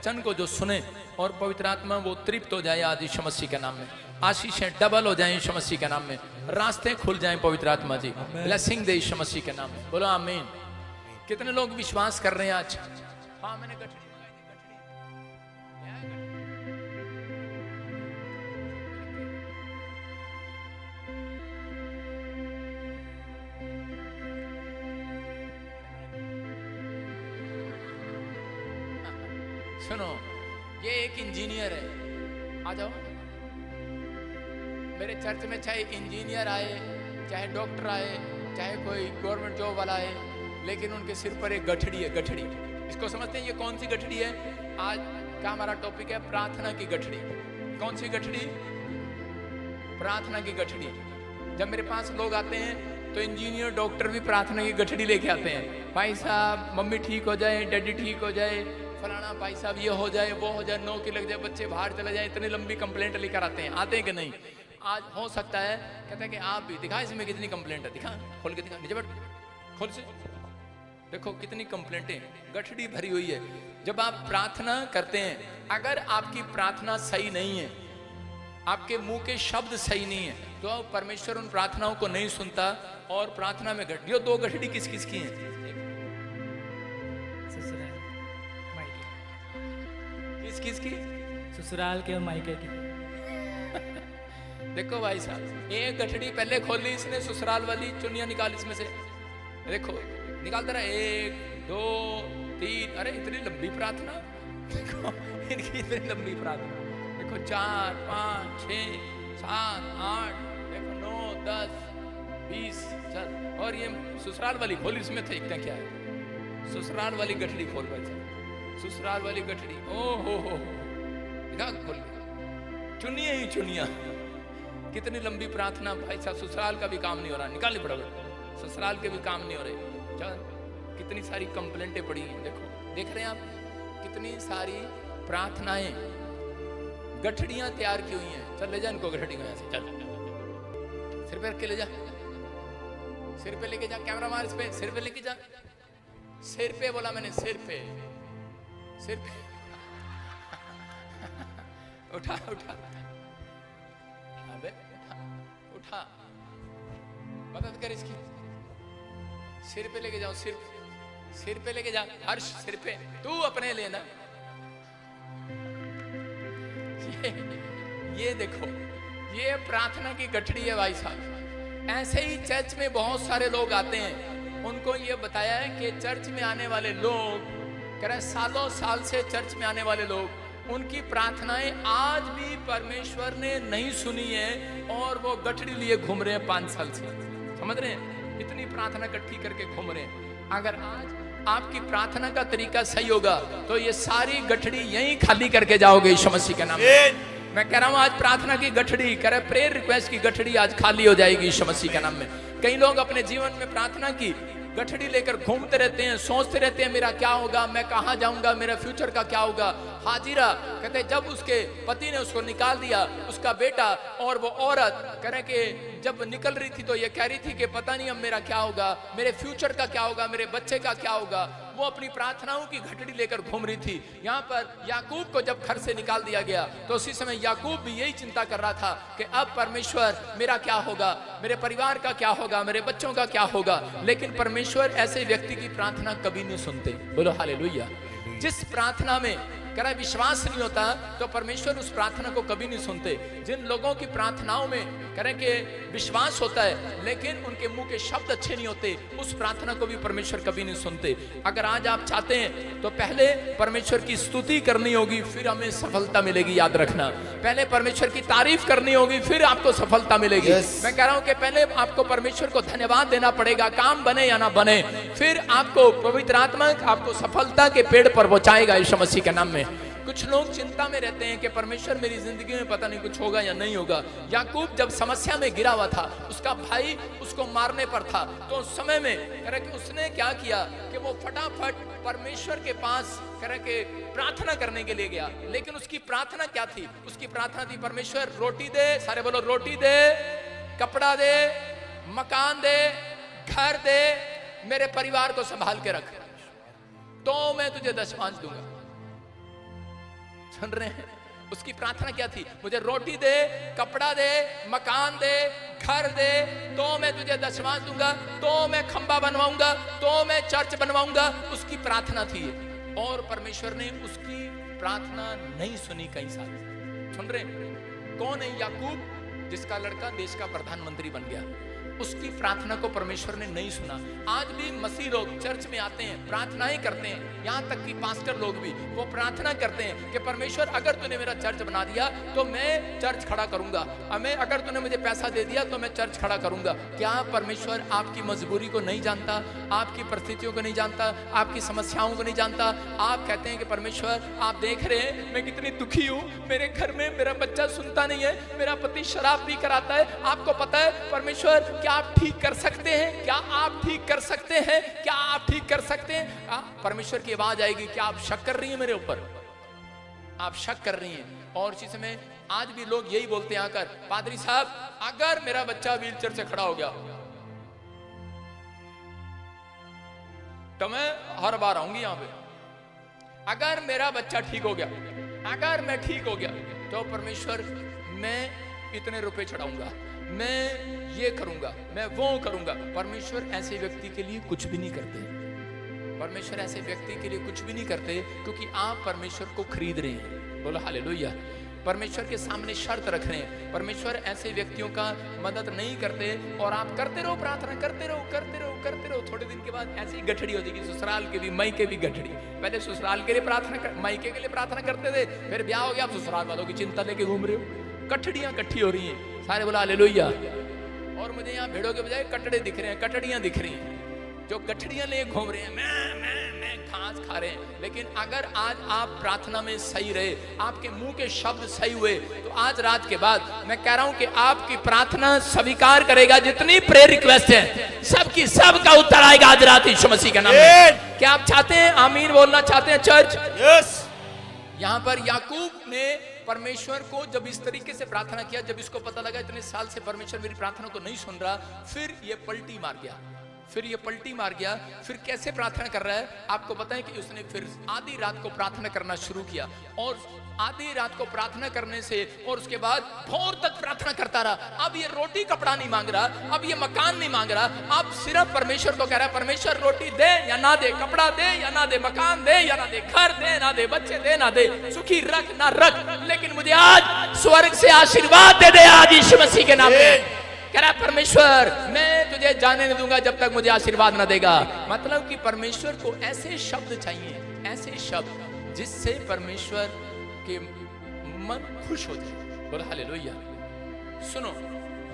वचन को जो सुने और पवित्र आत्मा वो तृप्त हो जाए आज यीशु मसीह के नाम में। आशीषें डबल हो जाएं यीशु मसीह के नाम में। रास्ते खुल जाएं पवित्र आत्मा जी। ब्लेसिंग दे यीशु मसीह के नाम में। बोलो आमीन। कितने लोग विश्वास कर रहे हैं आज? हाँ मैंने गठरी सुनो, ये एक इंजीनियर है। आ जाओ मेरे चर्च में, चाहे इंजीनियर आए, चाहे डॉक्टर आए, चाहे कोई गवर्नमेंट जॉब वाला आए, लेकिन उनके सिर पर एक गठड़ी है। गठड़ी इसको समझते हैं? ये कौन सी गठड़ी है? आज का हमारा टॉपिक है प्रार्थना की गठड़ी। कौन सी गठड़ी? प्रार्थना की गठड़ी। जब मेरे पास लोग आते हैं तो इंजीनियर डॉक्टर भी प्रार्थना की गठड़ी लेके आते हैं। भाई साहब मम्मी ठीक हो जाए, डैडी ठीक हो जाए, फलाना भाई साहब ये हो जाए, वो हो जाए, नौकरी लग जाए, बच्चे बाहर चले जाए, इतनी लंबी कंप्लेंट लेकर आते हैं। आते हैं कि नहीं? आज हो सकता है कहते हैं कि आप भी दिखा इसमें कितनी कंप्लेंट है, दिखा खोल के दिखा, नीचे बैठ, खोल से देखो कितनी कंप्लेंटें, गठड़ी भरी हुई है। जब आप प्रार्थना करते हैं, अगर आपकी प्रार्थना सही नहीं है, आपके मुंह के शब्द सही नहीं है, तो परमेश्वर उन प्रार्थनाओं को नहीं सुनता। और प्रार्थना में गठड़ी, दो गठड़ी किस किस की हैं? किस किस की? ससुराल के और मायके की। देखो भाई साहब, एक गठड़ी पहले खोली इसने, ससुराल वाली, चुनिया निकाल इसमें से, देखो निकालता रहा, 1 2 3, अरे इतनी लंबी प्रार्थना, देखो इनकी इतनी लंबी प्रार्थना, देखो 4 5 6 7 8, देखो 9 10 20 चल। और ये ससुराल वाली खोली, इसमें थे क्या है? ससुराल वाली गठड़ी खोल भाई, ससुराल वाली गठड़ी, ओ हो देखा खोल, चुनिया ही चुनिया, कितनी लंबी प्रार्थना भाई साहब। ससुराल का भी काम नहीं हो रहा, निकालने पड़ेगा, ससुराल के भी काम नहीं हो रहे। चल कितनी सारी कंप्लेंटें पड़ी हैं, देखो देख रहे हैं आप, कितनी सारी प्रार्थनाएं, गठड़ियां तैयार की हुई हैं। चल ले जा इनको गठड़ी को यहाँ से, चल सिर पे रख के ले जा, सिर पे लेके जा, कैमरा मार इस पे, सिर पे लेके जा, सिर पे बोला मैंने, सिर पे, सिर पे उठा उठा, अबे उठा, मदद कर इसकी, सिर पे लेके जाओ, सिर पे लेके जा, हर्ष सिर पे, तू अपने लेना। ये देखो, ये प्रार्थना की गठड़ी है भाई साहब। ऐसे ही चर्च में बहुत सारे लोग आते हैं, उनको ये बताया है कि चर्च में आने वाले लोग, कह रहे सालों साल से चर्च में आने वाले लोग, उनकी प्रार्थनाएं आज भी परमेश्वर ने नहीं सुनी है, और वो गठड़ी लिए घूम रहे हैं 5 साल से। समझ रहे हैं? इतनी प्रार्थना इकट्ठी करके घूम रहे हैं। अगर आज आपकी प्रार्थना का तरीका सही होगा तो ये सारी गठड़ी यहीं खाली करके जाओगे यीशु मसीह के नाम में। मैं कह रहा हूं आज प्रार्थना की गठड़ी, कह रहे प्रेयर रिक्वेस्ट की गठड़ी आज खाली हो जाएगी यीशु मसीह के नाम में। कई लोग अपने जीवन में प्रार्थना की गठड़ी लेकर घूमते रहते हैं, सोचते रहते हैं मेरा क्या होगा, मैं कहाँ जाऊंगा, मेरा फ्यूचर का क्या होगा। हाजिरा कहते हैं जब उसके पति ने उसको निकाल दिया, उसका बेटा और वो औरत, कह रहे कि जब निकल रही थी तो ये कह रही थी कि पता नहीं अब मेरा क्या होगा, मेरे फ्यूचर का क्या होगा, मेरे बच्चे का क्या होगा। वो अपनी प्रार्थनाओं की घटड़ी लेकर घूम रही थी। यहाँ पर याकूब को जब घर से निकाल दिया गया तो उसी समय याकूब भी यही चिंता कर रहा था कि अब परमेश्वर मेरा क्या होगा, मेरे परिवार का क्या होगा, मेरे बच्चों का क्या होगा। लेकिन परमेश्वर ऐसे व्यक्ति की प्रार्थना कभी नहीं सुनते। बोलो हालेलुया। जिस प्रार्थना में कह रहा विश्वास नहीं होता तो परमेश्वर उस प्रार्थना को कभी नहीं सुनते। जिन लोगों की प्रार्थनाओं में कह रहे कि विश्वास होता है लेकिन उनके मुंह के शब्द अच्छे नहीं होते, उस प्रार्थना को भी परमेश्वर कभी नहीं सुनते। अगर आज आप चाहते हैं तो पहले परमेश्वर की स्तुति करनी होगी, फिर हमें सफलता मिलेगी। याद रखना, पहले परमेश्वर की तारीफ करनी होगी, फिर आपको सफलता मिलेगी। मैं कह रहा हूं कि पहले आपको परमेश्वर को धन्यवाद देना पड़ेगा, काम बने या ना बने, फिर आपको पवित्र आत्मा आपको सफलता के पेड़ पर पहुंचाएगा यीशु मसीह के नाम में। कुछ लोग चिंता में रहते हैं कि परमेश्वर मेरी जिंदगी में पता नहीं कुछ होगा या नहीं होगा। याकूब जब समस्या में गिरा हुआ था, उसका भाई उसको मारने पर था, तो उस समय में कह रहे कि उसने क्या किया कि वो फटाफट परमेश्वर के पास कह रहे कि प्रार्थना करने के लिए गया। लेकिन उसकी प्रार्थना क्या थी? उसकी प्रार्थना थी परमेश्वर रोटी दे, सारे बोलो रोटी दे, कपड़ा दे, मकान दे, घर दे, मेरे परिवार को संभाल के रख, तो मैं तुझे दशमांश दूंगा। सुन रहे हैं? उसकी प्रार्थना क्या थी? मुझे रोटी दे, कपड़ा दे, मकान दे, घर दे, तो मैं तुझे दशमांश दूंगा, तो मैं खंबा बनवाऊंगा, तो मैं चर्च बनवाऊंगा। उसकी प्रार्थना थी और परमेश्वर ने उसकी प्रार्थना नहीं सुनी कई साल। सुन रहे हैं? कौन है याकूब, जिसका लड़का देश का प्रधानमंत्री बन गया? उसकी प्रार्थना को परमेश्वर ने नहीं सुना। आज भी मसीह लोग चर्च में आते हैं, प्रार्थनाएं करते हैं, यहाँ तक कि पास्टर लोग भी वो प्रार्थना करते हैं कि परमेश्वर अगर तूने मेरा चर्च बना दिया तो मैं चर्च खड़ा करूंगा, अगर तूने मुझे पैसा दे दिया तो मैं चर्च खड़ा करूंगा। क्या परमेश्वर आपकी मजबूरी को नहीं जानता, आपकी परिस्थितियों को नहीं जानता, आपकी समस्याओं को नहीं जानता? आप कहते हैं कि परमेश्वर आप देख रहे हैं मैं कितनी दुखी हूँ, मेरे घर में मेरा बच्चा सुनता नहीं है, मेरा पति शराब पी कर आता है, आपको पता है परमेश्वर क्या आप ठीक कर सकते हैं? क्या आप ठीक कर सकते हैं? क्या आप ठीक कर सकते हैं? परमेश्वर की आवाज आएगी, क्या आप शक कर रही हैं मेरे ऊपर? आप शक कर रही हैं। और इसी समय आज भी लोग यही बोलते हैं आकर, पादरी साहब अगर मेरा बच्चा व्हीलचेयर से खड़ा हो गया तो मैं हर बार आऊंगी यहां पे। अगर मेरा बच्चा ठीक हो गया, अगर मैं ठीक हो गया तो परमेश्वर मैं इतने रुपए चढ़ाऊंगा, मैं ये करूंगा, मैं वो करूंगा। परमेश्वर ऐसे व्यक्ति के लिए कुछ भी नहीं करते। परमेश्वर ऐसे व्यक्ति के लिए कुछ भी नहीं करते, क्योंकि आप परमेश्वर को खरीद रहे हैं। बोलो हालेलुया। परमेश्वर के सामने शर्त रख रहे हैं। परमेश्वर ऐसे व्यक्तियों का मदद नहीं करते और आप करते रहो, प्रार्थना करते रहो, करते रहो, करते रहो। थोड़े दिन के बाद ऐसी गठड़ी हो जाएगी, ससुराल के भी मायके भी गठड़ी। पहले ससुराल के लिए प्रार्थना, मायके के लिए प्रार्थना करते थे, फिर ब्याह हो गया, आप ससुराल वालों की चिंता लेके घूम रहे हो। कठड़ियां इकट्ठी हो रही हैं। सारे बोला हालेलुया। और मुझे यहाँ भेड़ों के बजाय कटड़े दिख रहे हैं, कटड़ियां दिख रही हैं जो गठड़ियां ले घूम रहे हैं, मैं घास खा रहे हैं। लेकिन अगर आज आप प्रार्थना में सही रहे, आपके मुंह के शब्द सही हुए, तो आज रात के बाद मैं कह रहा हूं कि आपकी प्रार्थना स्वीकार करेगा। जितनी प्रेयर रिक्वेस्ट है सबकी सब का उत्तर आएगा आज रात यीशु मसीह के नाम में। क्या आप चाहते हैं? आमीन बोलना चाहते हैं चर्च? यस। यहां पर याकूब ने परमेश्वर को जब इस तरीके से प्रार्थना किया, जब इसको पता लगा इतने साल से परमेश्वर मेरी प्रार्थना को नहीं सुन रहा, फिर ये पलटी मार गया। फिर कैसे प्रार्थना कर रहा है? आपको पता है कि उसने फिर आधी रात को प्रार्थना करना शुरू किया, और आधी रात को प्रार्थना करने से और उसके बाद भोर तक प्रार्थना करता रहा। अब ये रोटी कपड़ा नहीं मांग रहा, अब ये मकान नहीं मांग रहा, अब सिर्फ परमेश्वर को कह रहा है परमेश्वर रोटी दे या ना दे, कपड़ा दे या ना दे, मकान दे या ना दे, घर दे ना दे, बच्चे दे ना दे, सुखी रख ना रख, लेकिन मुझे आज स्वर्ग से आशीर्वाद दे दे आज यीशु मसीह के नाम में। कह रहा परमेश्वर मैं तुझे जाने नहीं दूंगा जब तक मुझे आशीर्वाद ना देगा। मतलब कि परमेश्वर को ऐसे शब्द चाहिए, ऐसे शब्द जिससे परमेश्वर के मन खुश हो जाए। बोला हालेलुया। सुनो,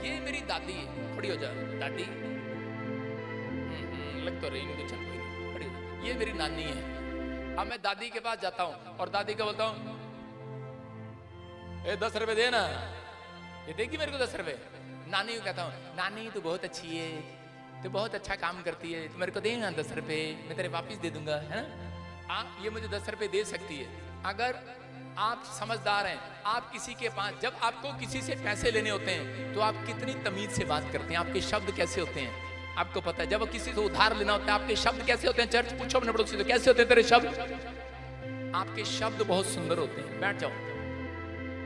ये मेरी दादी है, खड़ी हो जाओ दादी। लग तो रही नहीं, चल कोई नहीं, खड़ी हो। ये मेरी नानी है। अब मैं दादी के पास जाता हूं और दादी को बोलता हूं 10 रुपए देना, ये देगी मेरे को 10 रुपए। नानी को कहता हूँ नानी तू बहुत अच्छी है, तू बहुत अच्छा काम करती है, तू मेरे को देना 10 रुपए, मैं तेरे वापिस दे दूंगा, है ना? आप ये मुझे 10 रुपए दे सकती है। अगर आप समझदार हैं, आप किसी के पास जब आपको किसी से पैसे लेने होते हैं तो आप कितनी तमीज से बात करते हैं, आपके शब्द कैसे होते हैं आपको पता है। जब किसी से उधार लेना होता है आपके शब्द कैसे होते हैं? चर्च पूछो अपने पड़ोसी से, कैसे होते हैं तेरे शब्द? आपके शब्द बहुत सुंदर होते हैं। बैठ जाओ।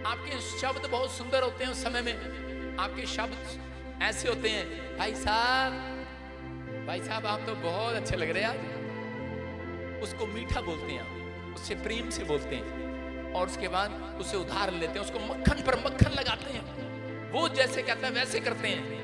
आपके शब्द बहुत सुंदर होते हैं। उस समय में आपके शब्द ऐसे होते हैं, भाई साहब आप तो बहुत अच्छे लग रहे हैं आज। उसको मीठा बोलते हैं, उससे प्रेम से बोलते हैं, और उसके बाद उसे उधार लेते हैं, उसको मक्खन पर मक्खन लगाते हैं। वो जैसे कहता है वैसे करते हैं।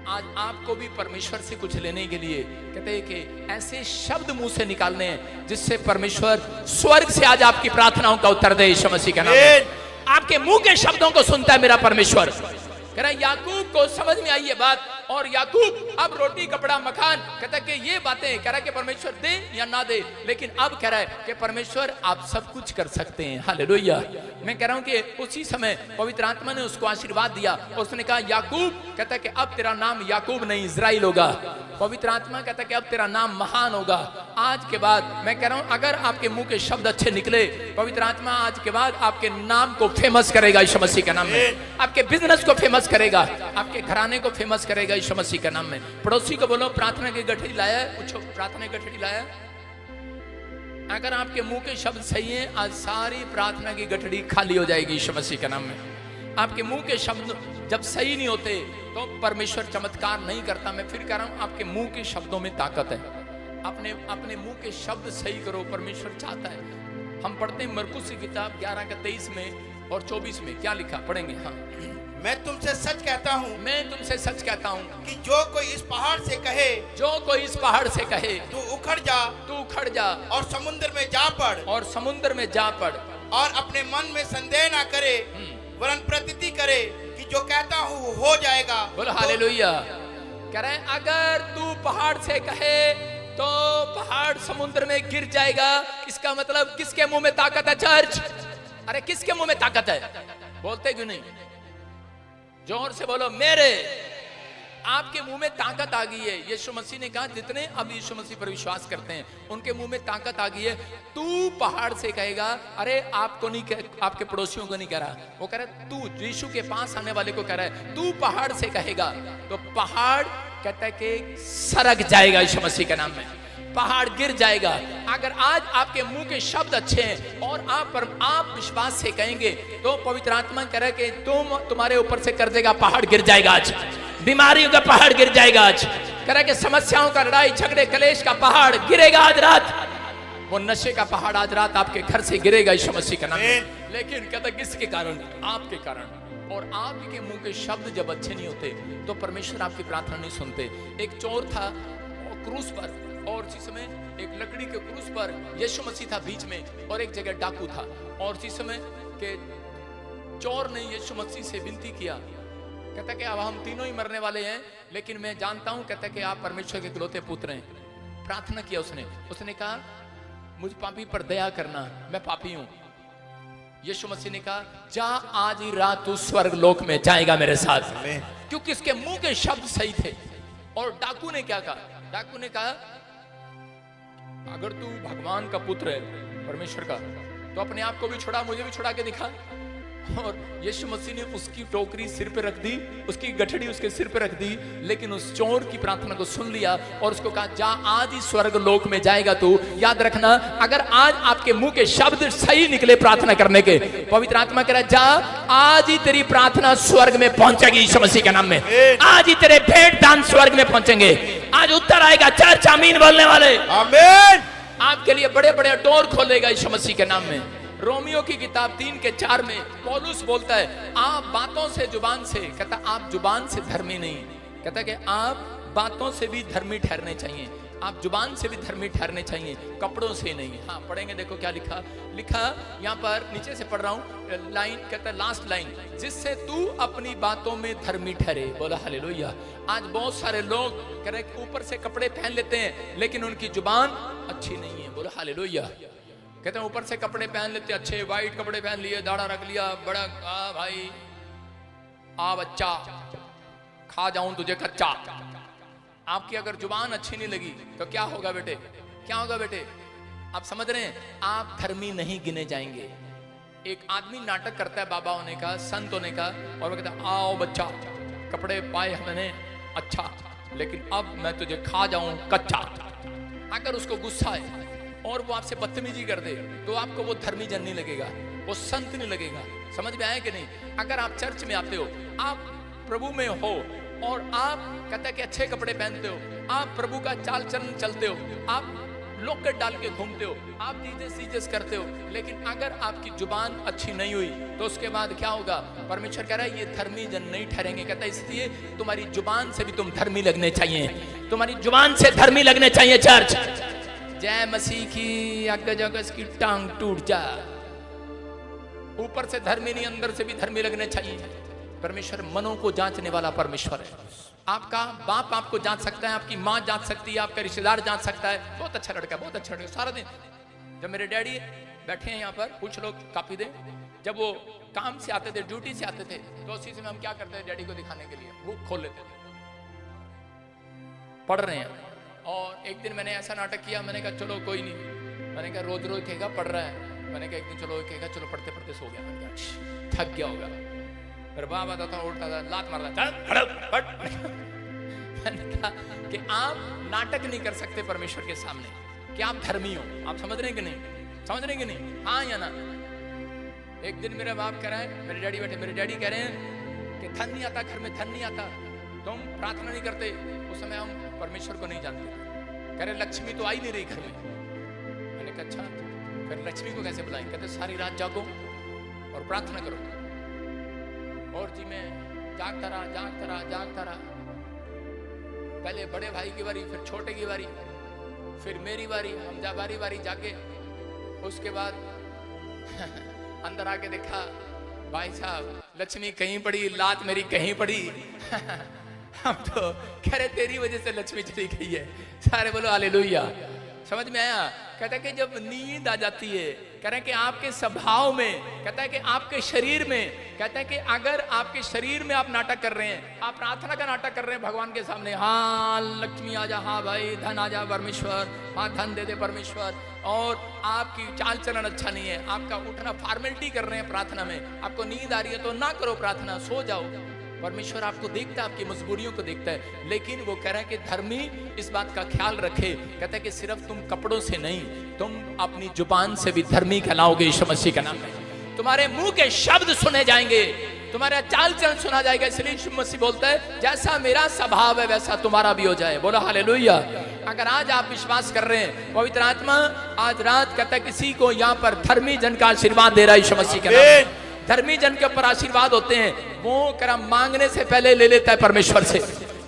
आज आपको भी परमेश्वर से कुछ लेने के लिए कहते हैं कि ऐसे शब्द मुंह से निकालने हैं जिससे परमेश्वर स्वर्ग से आज आपकी प्रार्थनाओं का उत्तर दे यीशु मसीह का नाम में। आपके मुंह के शब्दों को सुनता है मेरा परमेश्वर। कह रहा याकूब को समझ में आई ये बात, और याकूब अब रोटी कपड़ा मकान कहता है कि ये बातें कह रहा है कि परमेश्वर दे या ना दे, लेकिन अब कह रहा है कि परमेश्वर आप सब कुछ कर सकते हैं। हालेलुया। मैं कह रहा हूं कि उसी समय पवित्र आत्मा ने उसको आशीर्वाद दिया और उसने कहा याकूब, कहता है कि अब तेरा नाम याकूब नहीं इजराइल होगा। पवित्र आत्मा कहता है कि अब तेरा नाम महान होगा। आज के बाद मैं कह रहा हूं अगर आपके मुंह के शब्द अच्छे निकले, पवित्र आत्मा आज के बाद आपके नाम को फेमस करेगा यीशु मसीह के नाम में। आपके बिजनेस को फेमस करेगा, आपके घराने को फेमस करेगा यीशु मसीह के नाम में। पड़ोसी को बोलो प्रार्थना की गठरी लाया है, पूछो प्रार्थना की गठरी लाया है? अगर आपके मुंह के शब्द सही हैं, आज सारी प्रार्थना की गठड़ी खाली हो जाएगी यीशु मसीह के नाम में। आपके मुंह के शब्द जब सही नहीं होते तो परमेश्वर चमत्कार नहीं करता। मैं फिर कह रहा हूं, आपके मुंह के शब्दों में ताकत है। अपने मुंह के शब्द सही करो, परमेश्वर चाहता है। हम पढ़ते हैं मरकुस की किताब 11 का 23 में और 24 में क्या लिखा, पढ़ेंगे। हाँ, मैं तुमसे सच कहता हूँ, मैं तुमसे सच कहता हूँ कि जो कोई इस पहाड़ से कहे, जो कोई इस पहाड़ से कहे तू उखड़ जा, तू उखड़ जा और समुद्र में जा पड़, और समुद्र में जा पड़, और अपने मन में संदेह ना करे, वरन प्रतीति करे कि जो कहता हूँ वो हो जाएगा। बोलो हालेलुया। कह रहे हैं, अगर तू पहाड़ से कहे तो पहाड़ समुद्र में गिर जाएगा। इसका मतलब किसके मुंह में ताकत है चर्च? अरे किसके मुंह में ताकत है? बोलते क्यों नहीं? जोर से बोलो। मेरे आपके मुंह में ताकत आ गई है। यीशु मसीह ने कहा, जितने अब यीशु मसीह पर विश्वास करते हैं उनके मुंह में ताकत आ गई है। तू पहाड़ से कहेगा, अरे आपको नहीं कह, आपके पड़ोसियों को नहीं कह रहा, वो कह रहा है तू, यीशु के पास आने वाले को कह रहा है, तू पहाड़ से कहेगा तो पहाड़ कहता है कि सरक जाएगा यीशु मसीह के नाम में, पहाड़ गिर जाएगा। अगर आज आपके मुंह के शब्द अच्छे हैं और आप विश्वास से कहेंगे तो पवित्र आत्मा कह रहा है कि तुम्हारे ऊपर से कर देगा, पहाड़ गिर जाएगा। आज बीमारियों का पहाड़ गिर जाएगा। आज कह रहा है कि समस्याओं का, लड़ाई झगड़े कलेश का पहाड़ गिरेगा आज रात। वो नशे का पहाड़ आज रात आपके घर से गिरेगा यीशु मसीह का नाम। लेकिन कहता है किसके कारण? आपके कारण। और आपके मुंह के शब्द जब अच्छे नहीं होते तो परमेश्वर आपकी प्रार्थना नहीं सुनते। एक चोर था क्रूस पर, और उसी समय एक लकड़ी के क्रूस पर यीशु मसीह था बीच में, और एक जगह डाकू था। और उसी समय के चोर ने यीशु मसीह से विनती किया, कहता कि अब हम तीनों ही मरने वाले हैं, लेकिन मैं जानता हूं, कहता कि आप परमेश्वर के इकलौते पुत्र हैं। प्रार्थना किया उसने कहा, मुझ पापी पर दया करना, मैं पापी हूं। यीशु मसीह ने कहा, जा आज ही रात तू स्वर्ग लोक में जाएगा मेरे साथ, क्योंकि इसके मुंह के शब्द सही थे। और डाकू ने क्या कहा? डाकू ने कहा, अगर तू भगवान का पुत्र है, परमेश्वर का, तो अपने आप को भी छुड़ा, मुझे भी छुड़ा के दिखा। और यीशु मसीह ने उसकी टोकरी सिर पे रख दी, उसकी गठड़ी उसके सिर पे रख दी, लेकिन उस चोर की प्रार्थना को सुन लिया और उसको कहा, जा आज ही स्वर्ग लोक में जाएगा तू। याद रखना, अगर आज आपके मुंह के शब्द सही निकले प्रार्थना करने के, पवित्र आत्मा कह रहा है, जा आज ही तेरी प्रार्थना स्वर्ग में पहुंचेगी यीशु मसीह के नाम में। आज ही तेरे भेंट दान स्वर्ग में पहुंचेंगे। आज उत्तर आएगा। चर्च आमीन बोलने वाले, आमीन। आपके लिए बड़े बड़े डोर खोलेगा यीशु मसीह के नाम में। रोमियो की किताब 3 के 4 में पौलुस बोलता है, आप बातों से, जुबान से, कहता आप जुबान से धर्मी नहीं, कहता कि आप बातों से भी धर्मी ठहरने चाहिए, आप जुबान से भी धर्मी ठहरने चाहिए, कपड़ों से नहीं। हाँ, पढ़ेंगे, देखो क्या लिखा यहाँ पर, नीचे से पढ़ रहा हूँ लाइन, कहता है लास्ट लाइन, जिससे तू अपनी बातों में धर्मी ठहरे। बोला हालेलुया। आज बहुत सारे लोग कह रहे हैं ऊपर से कपड़े पहन लेते हैं लेकिन उनकी जुबान अच्छी नहीं है। बोला हालेलुया। कहते हैं ऊपर से कपड़े पहन लेते, अच्छे वाइट कपड़े पहन लिए, दाढ़ा रख लिया, बड़ा भाई आ बच्चा, खा जाऊं तुझे कच्चा। आपकी अगर जुबान अच्छी नहीं लगी तो क्या होगा बेटे? क्या होगा बेटे? आप समझ रहे हैं? आप धर्मी नहीं गिने जाएंगे। एक आदमी नाटक करता है बाबा होने का, संत होने का, और वो कहता है, आओ बच्चा, कपड़े पाए हमने अच्छा, लेकिन अब मैं तुझे खा जाऊं कच्चा। अगर उसको गुस्सा है और वो आपसे बदतमीजी कर दे तो आपको वो धर्मी जन नहीं लगेगा, वो संत नहीं लगेगा। समझ में आया कि नहीं? अगर आप चर्च में आते हो, आप प्रभु में हो और आप कहते हैं कि अच्छे कपड़े पहनते हो, आप प्रभु का चाल चलन चलते हो, आप लॉकेट डाल के घूमते हो, आप जीजस करते हो, लेकिन अगर आपकी जुबान अच्छी नहीं हुई तो उसके बाद क्या होगा? परमेश्वर कह रहा है ये धर्मी जन नहीं ठहरेंगे। कहता है इसलिए तुम्हारी जुबान से भी तुम धर्मी लगने चाहिए, तुम्हारी जुबान से धर्मी लगने चाहिए। चर्च जय मसीह की, अग जगस की टांग टूट जा। ऊपर से धर्मी नहीं, अंदर से भी धर्मी लगने चाहिए। परमेश्वर मनों को जांचने वाला परमेश्वर है। आपका बाप आपको जांच सकता है, आपकी माँ जांच सकती है, आपका रिश्तेदार जांच सकता है। बहुत अच्छा लड़का, बहुत अच्छा लड़का। सारा दिन जब मेरे डैडी बैठे हैं यहाँ पर, कुछ लोग कापी दे, जब वो काम से आते थे, ड्यूटी से आते थे, तो उसी समय हम क्या करते थे? डैडी को दिखाने के लिए बुक खोल लेते थे, पढ़ रहे हैं। और एक दिन मैंने ऐसा नाटक किया, मैंने कहा चलो कोई नहीं, मैंने कहा रोज रोज कहेगा पढ़ रहा है, मैंने कहा एक दिन चलो कहेगा चलो पढ़ते पढ़ते सो गया, मैंने कहा थक गया होगा। फिर बाप आता था, उठता था, लात मारता, चल खड़ा पढ़। मैंने कहा कि आप नाटक नहीं कर सकते परमेश्वर के सामने। कि आप धर्मी हो। आप समझ रहे हैं कि नहीं? समझ रहे हैं कि नहीं? हाँ या ना? एक दिन मेरा बाप कह रहा है, मेरे डैडी बैठे, मेरे डैडी कह रहे हैं कि धन नहीं आता, घर में धन नहीं आता, तुम प्रार्थना नहीं करते। उस समय हम परमेश्वर को नहीं जानते। कह रहे लक्ष्मी तो आई नहीं रही घर में। मैंने कहा अच्छा, फिर लक्ष्मी को कैसे बुलाएं? कहते सारी रात जागो और प्रार्थना करो। और जी मैं जागता रहा। पहले बड़े भाई की बारी, फिर छोटे की बारी, फिर मेरी बारी, हम बारी जागे। उसके बाद अंदर आके देखा, भाई साहब लक्ष्मी कहीं पड़ी, लात मेरी कहीं पड़ी। हम तो कह रहे तेरी वजह से लक्ष्मी चली गई है। सारे बोलो हालेलुया। समझ में आया? कहता है कि जब नींद आ जाती है, कह रहे हैं कि आपके स्वभाव में, कहता है कि आपके शरीर में, कहता है कि अगर आपके शरीर में आप नाटक कर रहे हैं, आप प्रार्थना का नाटक कर रहे हैं भगवान के सामने, हाँ लक्ष्मी आ जा, हाँ भाई धन आ जा परमेश्वर, हाँ धन दे दे परमेश्वर, और आपकी चाल चलन अच्छा नहीं है, आपका उठना फॉर्मेलिटी कर रहे हैं प्रार्थना में, आपको नींद आ रही है तो ना करो प्रार्थना, सो जाओ। परमेश्वर आपको देखता है, आपकी मजबूरियों को देखता है। लेकिन वो कह रहा है कि धर्मी इस बात का ख्याल रखे, कहता है कि सिर्फ तुम कपड़ों से नहीं, तुम अपनी जुबान से भी धर्मी कहलाओगे यीशु मसीह के नाम में। तुम्हारे मुंह के शब्द सुने जाएंगे, तुम्हारा चाल चलन सुना जाएगा। इसलिए यीशु मसीह बोलता है जैसा मेरा स्वभाव है वैसा तुम्हारा भी हो जाए। बोलो हालेलुया। अगर आज आप विश्वास कर रहे हैं, पवित्र आत्मा आज रात कहता है किसी को यहाँ पर धर्मी जन का आशीर्वाद दे रहा है यीशु मसीह के नाम में। धर्मी जन के ऊपर आशीर्वाद होते हैं, वो करा मांगने से पहले ले लेता है परमेश्वर से।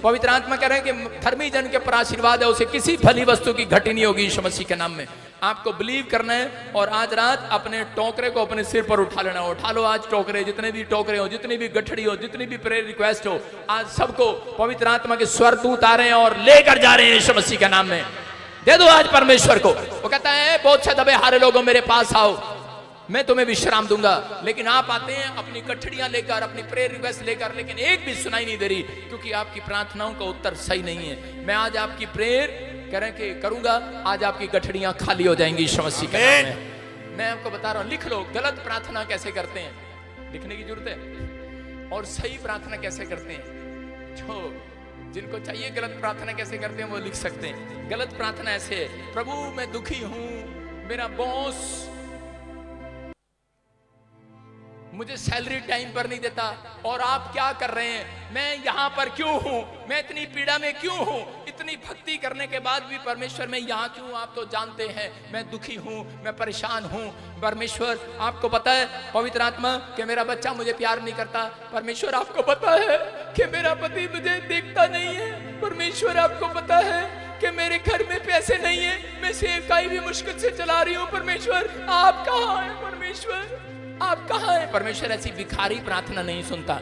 पवित्र आत्मा कह रहे हैं कि धर्मी जन के ऊपर आशीर्वाद है, उसे किसी भली वस्तु की घटी नहीं होगी यीशु मसीह के नाम में। आपको बिलीव करना है और आज रात अपने टोकरे को अपने सिर पर उठा लेना। उठा लो आज टोकरे, जितने भी टोकरे हो, जितनी भी गठड़ी हो, जितनी भी प्रेयर रिक्वेस्ट हो, आज सबको पवित्र आत्मा के स्वर्गदूत आ रहे हैं और लेकर जा रहे हैं यीशु मसीह के नाम में। दे दो आज परमेश्वर को। वो कहता है बहुत से दबे हारे लोगों मेरे पास आओ, मैं तुम्हें विश्राम दूंगा। लेकिन आप आते हैं अपनी गठड़ियां लेकर, अपनी प्रेयर रिक्वेस्ट लेकर, लेकिन एक भी सुनाई नहीं दे रही, क्योंकि आपकी प्रार्थनाओं का उत्तर सही नहीं है। मैं आज आपकी प्रेयर करें कि करूंगा, आज आपकी गठड़ियां खाली हो जाएंगी यीशु मसीह के नाम में। मैं आपको बता रहा हूं, लिख लो गलत प्रार्थना कैसे करते हैं, लिखने की जरूरत है, और सही प्रार्थना कैसे करते हैं। जो जिनको चाहिए गलत प्रार्थना कैसे करते हैं वो लिख सकते हैं। गलत प्रार्थना ऐसे है, प्रभु मैं दुखी हूं, मेरा बॉस मुझे सैलरी टाइम पर नहीं देता, और आप क्या कर रहे हैं, मैं यहाँ पर क्यों हूँ, मैं इतनी पीड़ा में क्यों हूँ, इतनी भक्ति करने के बाद भी परमेश्वर मैं यहाँ क्यों, आप तो जानते हैं मैं दुखी हूँ, मैं परेशान हूँ। परमेश्वर आपको पता है पवित्र आत्मा कि मेरा बच्चा मुझे प्यार नहीं करता। परमेश्वर आपको पता है कि मेरा पति मुझे देखता नहीं है। परमेश्वर आपको पता है कि मेरे घर में पैसे नहीं है, मैं सेवकाई भी मुश्किल से चला रही हूँ। परमेश्वर आप कहाँ हैं, परमेश्वर आप कहाँ हैं। परमेश्वर ऐसी भिखारी प्रार्थना नहीं सुनता।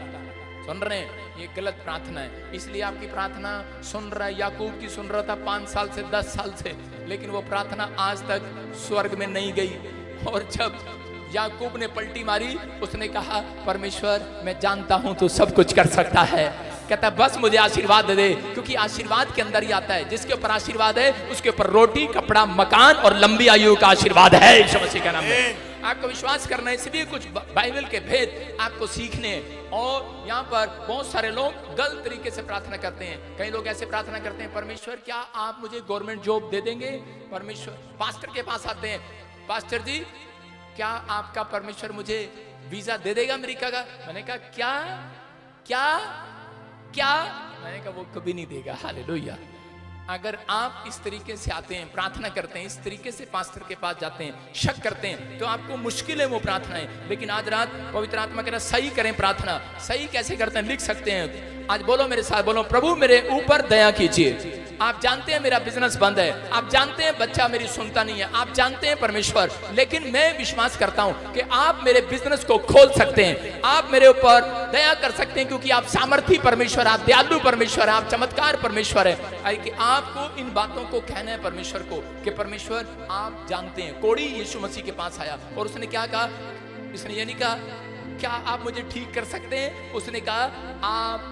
सुन रहे हैं, ये गलत प्रार्थना है। इसलिए आपकी प्रार्थना सुन रहा है, याकूब की सुन रहा था 5 साल से 10 साल से, लेकिन वो प्रार्थना आज तक स्वर्ग में नहीं गई। और जब याकूब ने पलटी मारी, उसने कहा परमेश्वर मैं जानता हूं तू सब कुछ कर सकता है। कहता बस मुझे आशीर्वाद दे दे, क्योंकि आशीर्वाद के अंदर ही आता है। जिसके ऊपर आशीर्वाद है उसके ऊपर रोटी, कपड़ा, मकान और लंबी आयु का आशीर्वाद है यीशु मसीह के नाम में। आपको विश्वास करना है, इसलिए कुछ बाइबल के भेद आपको सीखने हैं। और यहाँ पर बहुत सारे लोग गलत तरीके से प्रार्थना करते हैं। कई लोग ऐसे प्रार्थना करते हैं, परमेश्वर क्या आप मुझे गवर्नमेंट जॉब दे देंगे। परमेश्वर पास्टर के पास आते हैं, पास्टर जी क्या आपका परमेश्वर मुझे वीजा दे देगा अमेरिका का। मैंने कहा क्या क्या क्या, मैंने कहा वो कभी नहीं देगा। हालेलुया। अगर आप इस तरीके से आते हैं, प्रार्थना करते हैं, इस तरीके से पास्टर के पास जाते हैं, शक करते हैं, तो आपको मुश्किल है वो प्रार्थनाएं। लेकिन आज रात पवित्र आत्मा कह रहा सही करें प्रार्थना। सही कैसे करते हैं लिख सकते हैं। आज बोलो मेरे साथ, बोलो प्रभु मेरे ऊपर दया कीजिए। आप जानते हैं मेरा बिजनेस बंद है, आप जानते हैं बच्चा मेरी सुनता नहीं है, आप जानते हैं परमेश्वर, लेकिन मैं विश्वास करता हूं कि आप मेरे बिजनेस को खोल सकते हैं, आप मेरे ऊपर दया कर सकते हैं, क्योंकि आप सामर्थी परमेश्वर, आप दयालु परमेश्वर, आप चमत्कार परमेश्वर है। कि आपको इन बातों को कहना है परमेश्वर को कि परमेश्वर आप जानते हैं। कोड़ी यीशु मसीह के पास आया और उसने क्या कहा, उसने ये नहीं कहा क्या आप मुझे ठीक कर सकते हैं, उसने कहा आप,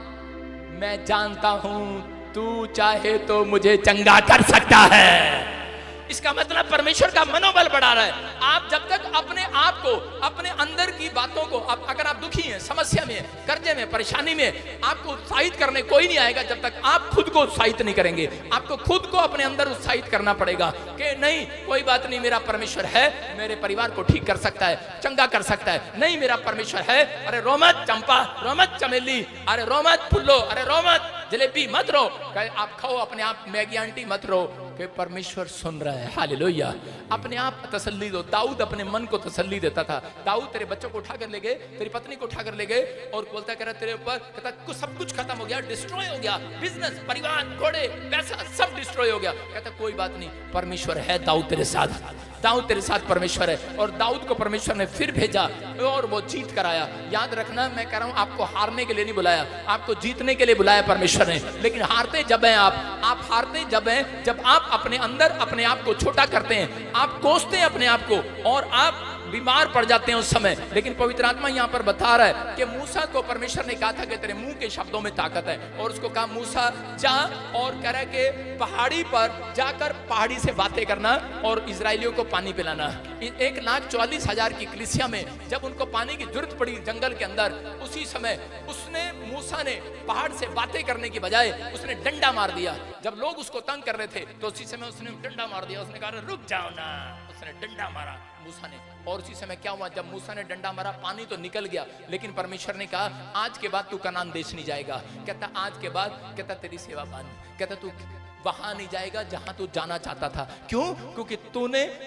मैं जानता हूं तू चाहे तो मुझे चंगा कर सकता है। इसका मतलब परमेश्वर का मनोबल बढ़ा रहा है। आप जब तक अपने आप को, अपने अंदर की बातों को, अगर आप दुखी हैं, समस्या में, कर्जे में, परेशानी में, आपको उत्साहित करने कोई नहीं आएगा जब तक आप खुद को उत्साहित नहीं करेंगे। आपको खुद को अपने अंदर उत्साहित करना पड़ेगा कि नहीं, कोई बात नहीं, मेरा परमेश्वर है, मेरे परिवार को ठीक कर सकता है, चंगा कर सकता है। नहीं, मेरा परमेश्वर है। अरे रो मत चंपा, रो मत चमेली, अरे रो मत फुल्लो, अरे रो मत जलेबी, मत रो, आप खाओ अपने आप मैगी आंटी, मत रो, कि परमेश्वर सुन रहा है। हालेलुया। अपने आप तसल्ली दो। दाऊद अपने मन को तसल्ली देता था। दाऊद तेरे बच्चों को उठाकर ले गए, तेरी पत्नी को उठाकर ले गए और बोलता कह रहा तेरे ऊपर, कहता सब कुछ खत्म हो गया, डिस्ट्रॉय हो गया, बिजनेस, परिवार, घोड़े, पैसा सब डिस्ट्रॉय हो गया। कहता कोई बात नहीं, परमेश्वर है, दाऊद तेरे साथ, दाऊद तेरे साथ परमेश्वर है। और दाऊद को परमेश्वर ने फिर भेजा और वो जीत कर आया। याद रखना, मैं कह रहा हूं आपको हारने के लिए नहीं बुलाया, आपको जीतने के लिए बुलाया परमेश्वर ने। लेकिन हारते जब हैं आप हारते जब हैं जब आप अपने अंदर अपने आप को छोटा करते हैं, आप कोसते हैं अपने आप को और आप बीमार पड़ जाते हैं उस समय। लेकिन पवित्र आत्मा यहाँ पर बता रहा है कि मूसा को परमेश्वर ने कहा था कि तेरे मुंह के शब्दों में ताकत है, और उसको कहा मूसा जा और कह रहा है कि पहाड़ी पर जाकर पहाड़ी से बातें करना और इजरायलियों को पानी पिलाना। 1,40,000 की कलीसिया में जब उनको पानी की जरूरत पड़ी जंगल के अंदर, उसी समय उसने, मूसा ने पहाड़ से बातें करने की बजाय उसने डंडा मार दिया। जब लोग उसको तंग कर रहे थे तो उसी समय उसने डंडा मार दिया। उसने कहा रुक जाओ ना, उसने डंडा मारा मूसा ने। और उसी समय क्या हुआ, जब मूसा ने डंडा मारा पानी तो निकल गया, लेकिन परमेश्वर ने कहा आज के बाद तू कनान देश नहीं जाएगा। कहता आज के बाद, कहता तेरी सेवा बंद, कहता तू वहां नहीं जाएगा जहां तू जाना चाहता था। क्यों? क्योंकि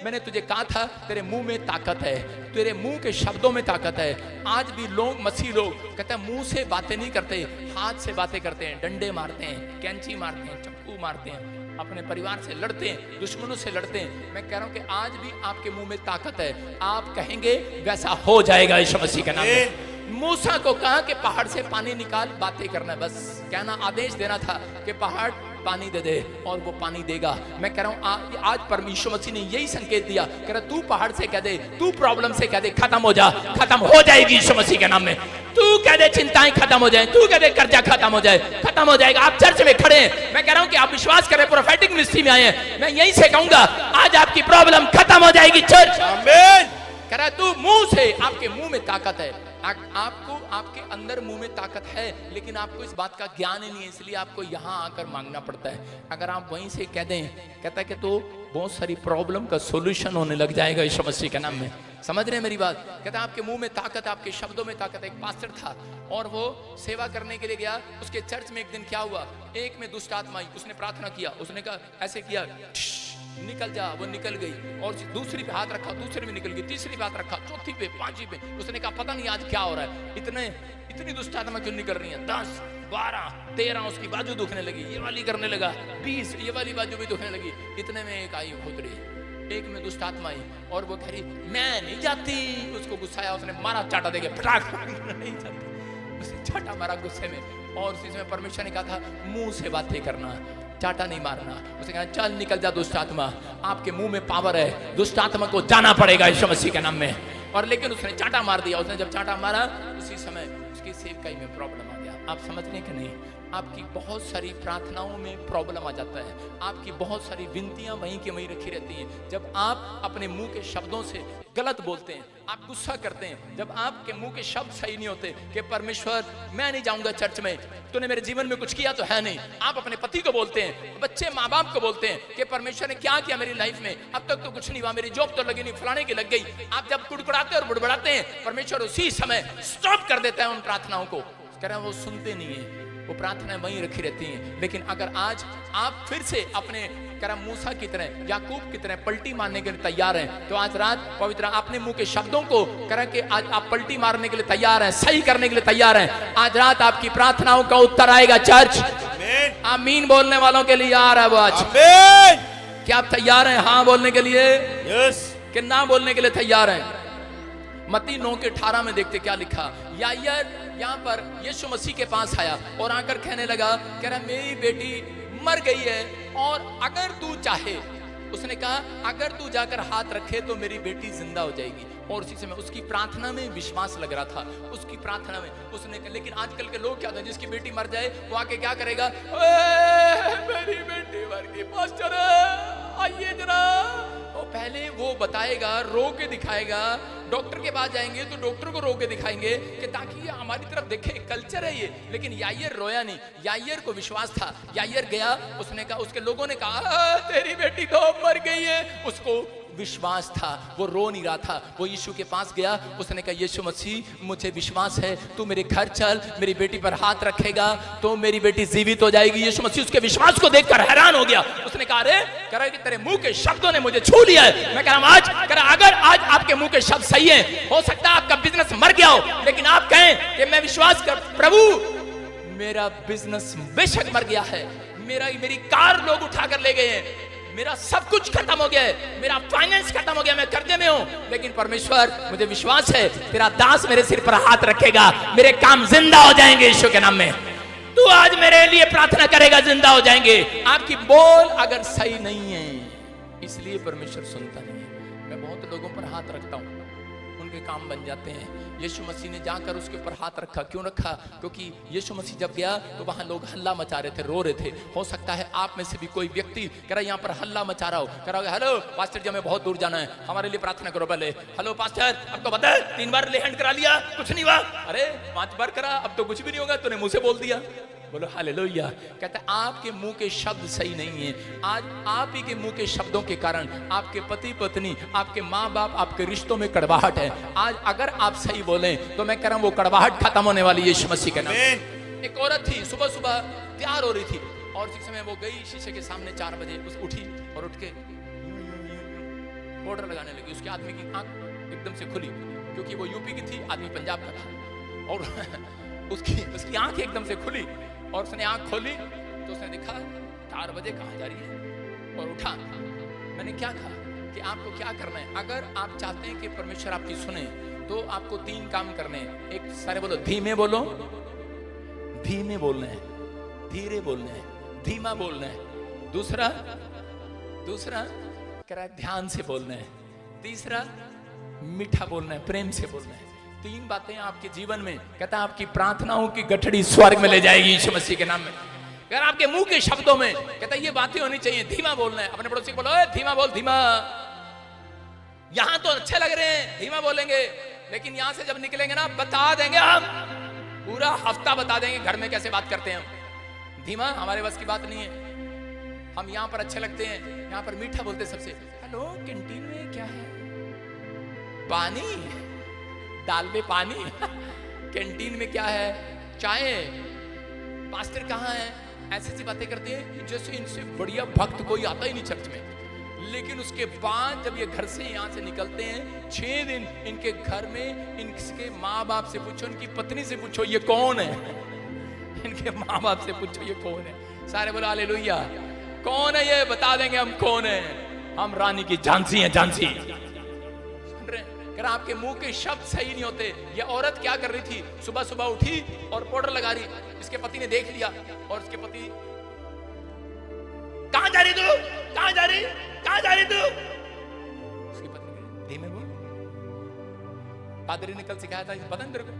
मैंने तुझे कहा था तेरे मुंह में ताकत है, तेरे मुंह के शब्दों में ताकत है। आज भी लोग, मसीह लोग, कहते हैं मुंह से बातें नहीं करते, हाथ से बातें करते हैं, डंडे मारते हैं, कैंची मारते हैं, चप्पू मारते हैं, अपने परिवार से लड़ते हैं, दुश्मनों से लड़ते हैं। मैं कह रहा हूं कि आज भी आपके मुंह में ताकत है, आप कहेंगे वैसा हो जाएगा यीशु मसीह के नाम में। मूसा को कहा कि पहाड़ से पानी निकाल, बातें करना, बस कहना, आदेश देना था कि पहाड़ पानी दे दे और वो पानी देगा। मैं कह रहा हूं आज परमेश्वर मसीह ने यही संकेत दिया, कह रहा तू पहाड़ से कह दे, तू प्रॉब्लम से कह दे खत्म हो जा, खत्म हो जाएगी यीशु मसीह के नाम में। तू कह दे चिंताएं खत्म हो जाए, तू कह दे कर्जा खत्म हो जाए, खत्म हो जाएगा। आप चर्च में खड़े हैं, मैं कह रहा हूं कि आप विश्वास करें, प्रोफेटिक मिनिस्ट्री में आए हैं, मैं यहीं से कहूंगा आज आपकी प्रॉब्लम खत्म हो जाएगी। चर्च आमीन। कह रहा तू मुंह से, आपके मुंह में ताकत है, आपको आपके अंदर मुंह में ताकत है, लेकिन आपको इस बात का ज्ञान ही नहीं है, इसलिए आपको यहाँ आकर मांगना पड़ता है। अगर आप वहीं से कह दें, कहता है कि तो बहुत सारी प्रॉब्लम का सॉल्यूशन होने लग जाएगा यीशु मसीह के नाम में। समझ रहे हैं मेरी बात? कहता है आपके मुंह में ताकत, आपके शब्दों में ताकत है। एक पास्टर था और वो सेवा करने के लिए गया, उसके चर्च में एक दिन क्या हुआ, एक में दुष्ट आत्मा आई, उसने प्रार्थना किया, उसने कहा ऐसे किया, निकल जा, वो निकल गई, और दूसरी पे हाथ रखा, दूसरी में निकल गई, तीसरी पे हाथ रखा, चौथी पे, पांचवी पे। उसने कहा पता नहीं आज क्या हो रहा है, इतनी दुष्ट आत्मा क्यों निकल रही है। 10, 12, 13 उसकी बाजू दुखने लगी, ये वाली करने लगा, 20 ये वाली बाजू भी दुखने लगी। इतने में एक आई खुदरी, एक में दुष्ट आत्मा आई और वो कह रही मैं नहीं जाती। उसको गुस्सा आया, उसने मारा चाटा देके, फटाक नहीं जाती, उसने चाटा मारा गुस्से में। और उसी समय परमेश्वर ने कहा था मुंह से बातें करना, चाटा नहीं मारना। उसने कहा चल निकल जा दुष्ट आत्मा, आपके मुंह में पावर है, दुष्ट आत्मा को जाना पड़ेगा यीशु मसीह के नाम में। और लेकिन उसने चाटा मार दिया। उसने जब चाटा मारा उसी समय उसकी सेवकाई में प्रॉब्लम आ गया। आप समझ रहे हैं कि नहीं? आपकी बहुत सारी प्रार्थनाओं में प्रॉब्लम आ जाता है, आपकी बहुत सारी विनतियां वहीं की वहीं रखी रहती हैं। जब आप अपने मुंह के शब्दों से गलत बोलते हैं, आप गुस्सा करते हैं, जब आपके मुंह के शब्द सही नहीं होते कि परमेश्वर मैं नहीं जाऊंगा चर्च में, तूने मेरे जीवन में कुछ किया तो है नहीं। आप अपने पति को बोलते हैं, बच्चे माँ बाप को बोलते हैं कि परमेश्वर ने क्या किया मेरी लाइफ में, अब तक तो कुछ नहीं हुआ, मेरी जॉब तो लगी नहीं, फलाने की लग गई। आप जब कुड़कुड़ाते और बुड़बुड़ाते हैं, परमेश्वर उसी समय स्टॉप कर देता है उन प्रार्थनाओं को। कह रहे हैं वो सुनते नहीं है, वो प्रार्थनाएं वहीं रखी रहती हैं। लेकिन अगर आज आप फिर से अपने करा मूसा की तरह, याकूब की तरह पलटी मारने के लिए तैयार हैं, तो आज रात पवित्र अपने मुंह के शब्दों को करा के आज आप पलटी मारने के लिए तैयार हैं, सही करने के लिए तैयार हैं। आज रात आपकी प्रार्थनाओं का उत्तर आएगा। चर्च आमीन बोलने वालों के लिए आ रहा है वो आज। क्या आप तैयार हैं हाँ बोलने के लिए? यस। कि ना बोलने के लिए तैयार हैं? मत्ती 9:18 में देखते क्या लिखा। यायर यहाँ पर यीशु मसीह के पास आया और आकर कहने लगा, कह रहा मेरी बेटी मर गई है और अगर तू चाहे, उसने कहा अगर तू जाकर हाथ रखे तो मेरी बेटी जिंदा हो जाएगी। और उसी समय उसकी प्रार्थना में विश्वास लग रहा था, उसकी प्रार्थना में उसने। लेकिन आजकल के लोग क्या होते हैं, जिसकी बेटी मर जाए वो आके क्या करेगा, मेरी बेटी मर गई पास्टर, आइए जरा। वो पहले वो बताएगा, रो के दिखाएगा। डॉक्टर के पास जाएंगे तो डॉक्टर को रो के दिखाएंगे कि ताकि ये हमारी तरफ देखे, कल्चर है ये। लेकिन यायर रोया नहीं, यायर को विश्वास था। यायर गया, उसने कहा, उसके लोगों ने कहा तेरी बेटी तो मर गई है। उसको विश्वास था, वो रो नहीं रहा था। वो यीशु के पास गया, उसने कहा यीशु मसीह मुझे विश्वास है, तू मेरे घर चल, मेरी बेटी पर हाथ रखेगा तो मेरी बेटी जीवित हो जाएगी। यीशु मसीह उसके विश्वास को देखकर हैरान हो गया। उसने कहा अरे कह कि तेरे मुंह के शब्दों ने मुझे छू लिया है। मैं कह रहा आज कह अगर आज आपके मुंह के शब्द सही है, हो सकता है आपका बिजनेस मर गया हो, लेकिन आप कहें कि मैं विश्वास कर प्रभु मेरा बिजनेस बेशक मर गया है, मेरी कार लोग उठाकर ले गए हैं, मेरा सब कुछ खत्म हो गया है, मेरा फाइनेंस खत्म हो गया, मैं कर्जे में हूं, लेकिन परमेश्वर मुझे विश्वास है तेरा दास मेरे सिर पर हाथ रखेगा, मेरे काम जिंदा हो जाएंगे यीशु के नाम में। तू आज मेरे लिए प्रार्थना करेगा, जिंदा हो जाएंगे। आपकी बोल अगर सही नहीं है, इसलिए परमेश्वर सुनता नहीं है। मैं बहुत लोगों पर हाथ रखता हूं, उनके काम बन जाते हैं। यीशु मसीह ने जाकर उसके ऊपर हाथ रखा। क्यों रखा? क्योंकि यीशु मसीह जब गया तो वहां लोग हल्ला मचा रहे थे, रो रहे थे। हो सकता है आप में से भी कोई व्यक्ति कह रहा यहाँ पर हल्ला मचा रहा हो, कह रहा हेलो पास्टर जी हमें बहुत दूर जाना है, हमारे लिए प्रार्थना करो पहले। हेलो पास्टर आपको पता है 3 बार ले हैंड करा लिया, कुछ नहीं हुआ। अरे 5 बार करा, अब तो कुछ भी नहीं होगा, तूने मुंह से बोल दिया। बोलो हालेलुया। कहता है आपके मुंह के शब्द सही नहीं है। आज आप ही के मुंह के शब्दों के कारण आपके पति पत्नी, आपके माँ बाप, आपके रिश्तों में कड़वाहट है। आज अगर आप सही बोलें तो मैं कह रहा हूं वो कड़वाहट खत्म होने वाली है यीशु मसीह के नाम। एक औरत थी, सुबह सुबह तैयार हो रही थी और जिस समय वो गई शीशे के सामने 4 बजे, उस उठी और उठ के पाउडर लगाने लगी। उसके आदमी की आंख एकदम से खुली, क्योंकि वो यूपी की थी, आदमी पंजाब का था। और उसकी आंख एकदम से खुली और उसने आंख खोली तो उसने देखा 4 बजे कहाँ जा रही है, और उठा। मैंने क्या कहा कि आपको क्या करना है? अगर आप चाहते हैं कि परमेश्वर आपकी सुने तो आपको 3 काम करने हैं। एक, सारे बोलो, धीमे बोलो, धीमे बोलना है, धीरे बोलना है, धीमा बोलना है। दूसरा कह रहा है ध्यान से बोलना है। तीसरा मीठा बोलना है, प्रेम से बोलना है। 3 बातें आपके जीवन में, कहता है आपकी प्रार्थनाओं की गठड़ी स्वर्ग में ले जाएगी यीशु मसीह के नाम में। अगर आपके मुंह के शब्दों में, कहता है ये बातें होनी चाहिए। धीमा बोलना है। अपने पड़ोसी को बोलो धीमा बोल, धीमा। यहां तो अच्छे लग रहे हैं, धीमा बोलेंगे, लेकिन यहां से जब निकलेंगे ना बता देंगे, हम पूरा हफ्ता बता देंगे घर में कैसे बात करते हैं हम। धीमा हमारे बस की बात नहीं है। हम यहां पर अच्छे लगते हैं, यहां पर मीठा बोलते सबसे। हेलो कैंटीन में क्या है? पानी, दाल में पानी। कैंटीन में क्या है? चाय। पास्टर कहाँ है? ऐसी बातें करते हैं जैसे इनसे बढ़िया भक्त कोई आता ही नहीं चर्च में। लेकिन उसके बाद जब ये घर से यहाँ से निकलते हैं, 6 दिन इनके घर में इनके माँ बाप से पूछो, इनकी पत्नी से पूछो ये कौन है। इनके माँ बाप से पूछो ये कौन है। सारे बोलो हालेलुया। कौन है ये? बता देंगे हम कौन है। हम रानी की झांसी हैं, झांसी। अगर आपके मुंह के शब्द सही नहीं होते। ये औरत क्या कर रही थी? सुबह सुबह उठी और पाउडर लगा रही। इसके पति ने देख लिया और इसके पति, कहां जा रही तू? कहां जा रही? कहां जा रही तू? उसकी पत्नी धीमे बोल। पादरी ने कल सिखाया था, पता नहीं तेरे को?